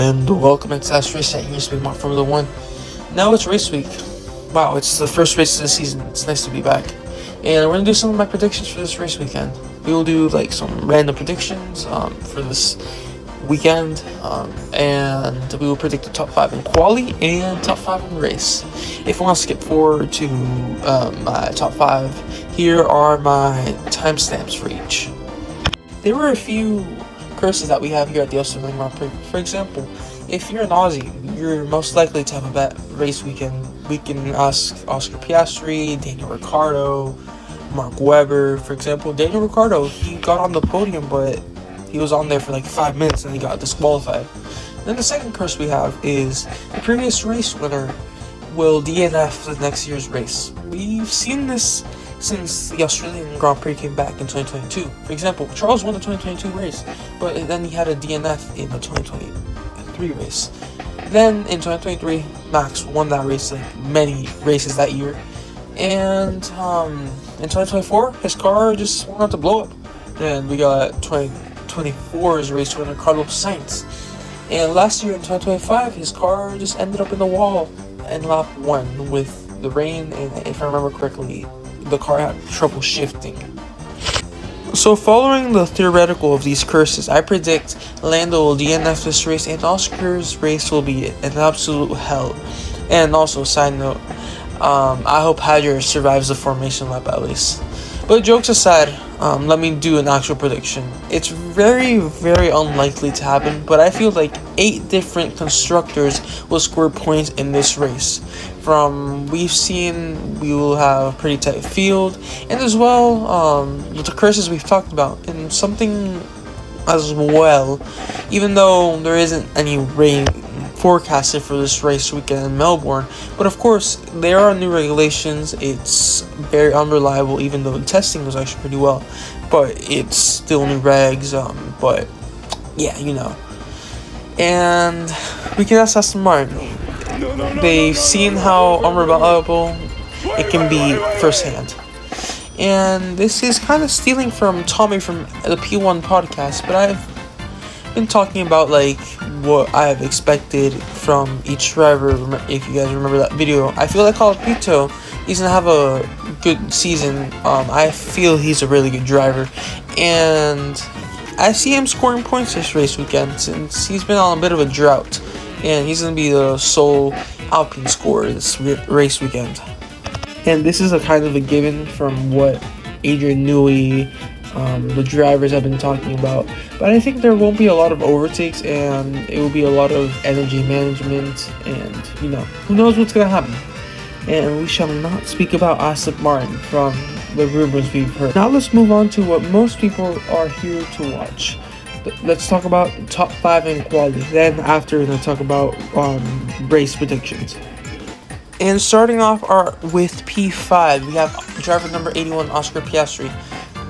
And welcome to AlexRaceChat. Here's to be Mark Formula 1. Now it's race week. Wow, it's the first race of the season. It's nice to be back. And we're going to do some of my predictions for this race weekend. We will do like some random predictions for this weekend. And we will predict the top 5 in quali and top 5 in race. If you want to skip forward to my top 5, here are my timestamps for each. There were a few curses that we have here at the Australian Grand Prix. For example, if you're an Aussie, you're most likely to have a bad race weekend. We can ask Oscar Piastri, Daniel Ricciardo, Mark Webber. For example, Daniel Ricciardo, he got on the podium, but he was on there for like 5 minutes and he got disqualified. Then the second curse we have is the previous race winner will DNF for next year's race. We've seen this since the Australian Grand Prix came back in 2022. For example, Charles won the 2022 race, but then he had a DNF in the 2023 race. Then in 2023, Max won that race, like many races that year. And in 2024, his car just went out to blow up. And we got 2024's race winner, Carlos Sainz. And last year in 2025, his car just ended up in the wall in lap 1 with the rain, and if I remember correctly, the car had trouble shifting. So following the theoretical of these curses, I predict Lando will DNF this race and Oscar's race will be an absolute hell. And also, side note, I hope Hadjar survives the formation lap at least. But jokes aside, let me do an actual prediction. It's very, very unlikely to happen, but I feel like 8 different constructors will score points in this race. From we've seen, we will have a pretty tight field, and as well, with the curses we've talked about, and something as well, even though there isn't any rain forecasted for this race weekend in Melbourne, but of course there are new regulations. It's very unreliable, even though the testing was actually pretty well, but it's still new regs. But yeah, you know. And we can ask Aston Martin. They've seen how unreliable it can be firsthand. And this is kind of stealing from Tommy from the P1 podcast, but I've been talking about like what I have expected from each driver. If you guys remember that video, I feel like Calapito, he's gonna have a good season. I feel he's a really good driver, and I see him scoring points this race weekend since he's been on a bit of a drought, and he's gonna be the sole Alpine scorer this race weekend. And this is a kind of a given from what Adrian Newey, the drivers have been talking about, but I think there won't be a lot of overtakes, and it will be a lot of energy management, and you know, who knows what's gonna happen. And we shall not speak about Aston Martin from the rumors we've heard. Now let's move on to what most people are here to watch. Let's talk about top 5 in quality. Then after, we're gonna talk about race predictions. And starting off with P5, we have driver number 81, Oscar Piastri.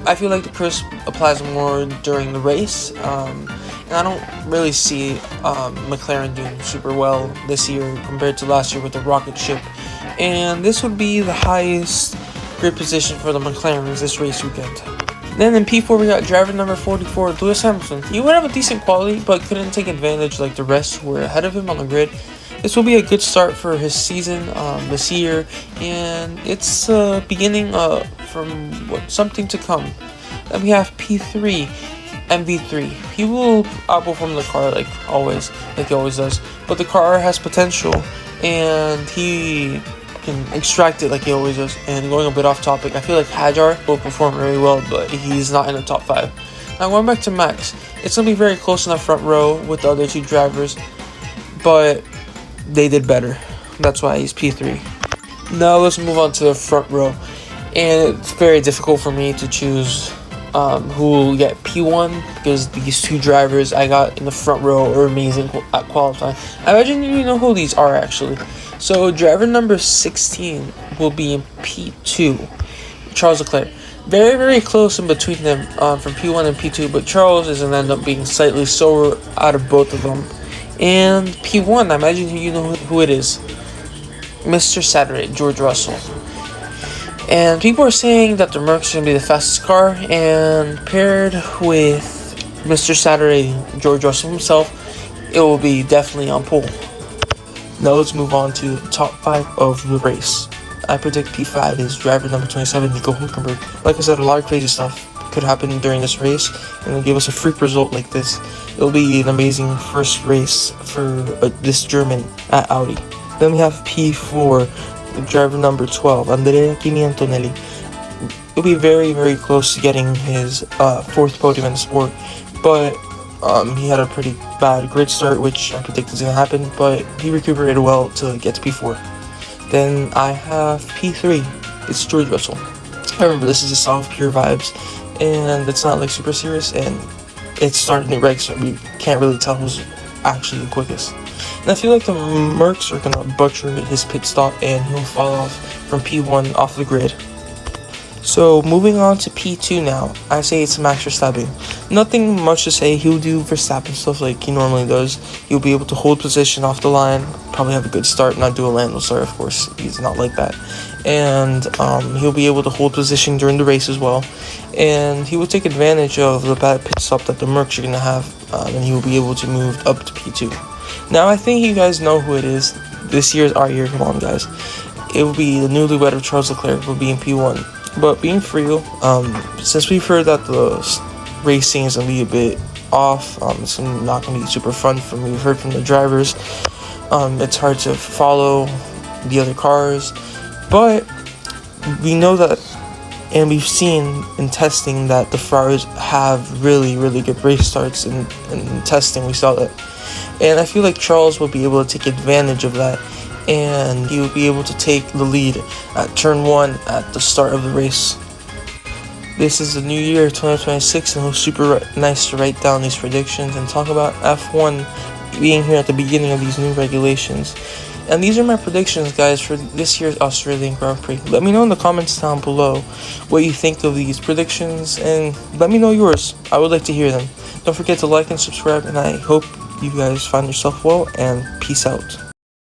I feel like the curse applies more during the race, and I don't really see McLaren doing super well this year compared to last year with the rocket ship. And this would be the highest grid position for the McLarens this race weekend. Then in P4, we got driver number 44, Lewis Hamilton. He would have a decent quality, but couldn't take advantage like the rest who were ahead of him on the grid. This will be a good start for his season this year, and it's beginning from something to come. Then we have P3, MV3. He will outperform the car like he always does, but the car has potential, and he can extract it like he always does. And going a bit off topic, I feel like Hadjar will perform very well, but he's not in the top 5. Now going back to Max, it's going to be very close in the front row with the other 2 drivers, but they did better. That's why he's P3. Now let's move on to the front row. And it's very difficult for me to choose who will get P1 because these 2 drivers I got in the front row are amazing at qualifying. I imagine you know who these are actually. So driver number 16 will be in P2, Charles Leclerc. Very, very close in between them from P1 and P2, but Charles is going to end up being slightly slower out of both of them. And P1, I imagine you know who it is. Mr. Saturday, George Russell. And people are saying that the Merc's going to be the fastest car, and paired with Mr. Saturday, George Russell himself, it will be definitely on pole. Now let's move on to the top 5 of the race. I predict P5 is driver number 27, Nico Hulkenberg. Like I said, a lot of crazy stuff could happen during this race, and it'll give us a freak result like this. It'll be an amazing first race for this German at Audi. Then we have P4, driver number 12, Andrea Kimi Antonelli. It'll be very, very close to getting his 4th podium in the sport, but he had a pretty bad grid start, which I predict is going to happen, but he recuperated well to get to P4. Then I have P3, it's George Russell. Remember, this is just all pure vibes, and it's not like super serious, and it's starting new regs, so we can't really tell who's actually the quickest. And I feel like the Mercs are going to butcher his pit stop, and he'll fall off from P1 off the grid. So moving on to P2 now, I say it's Max Verstappen. Nothing much to say. He'll do Verstappen stuff like he normally does. He'll be able to hold position off the line, probably have a good start, not do a Lando start, of course. He's not like that. And he'll be able to hold position during the race as well. And he will take advantage of the bad pit stop that the Mercs are going to have, and he will be able to move up to P2. Now, I think you guys know who it is. This year's our year. Come on, guys. It will be the newlywed of Charles Leclerc will be in P1. But being for real, since we've heard that the racing is going to be a bit off, it's not going to be super fun from we've heard from the drivers. It's hard to follow the other cars, but we know that, and we've seen in testing that the Ferraris have really, really good race starts. In testing, we saw that, and I feel like Charles will be able to take advantage of that, and he will be able to take the lead at turn 1 at the start of the race. This is the new year, 2026, and it was super nice to write down these predictions and talk about F1 being here at the beginning of these new regulations. And these are my predictions, guys, for this year's Australian Grand Prix. Let me know in the comments down below what you think of these predictions, and let me know yours. I would like to hear them. Don't forget to like and subscribe, and I hope you guys find yourself well, and peace out.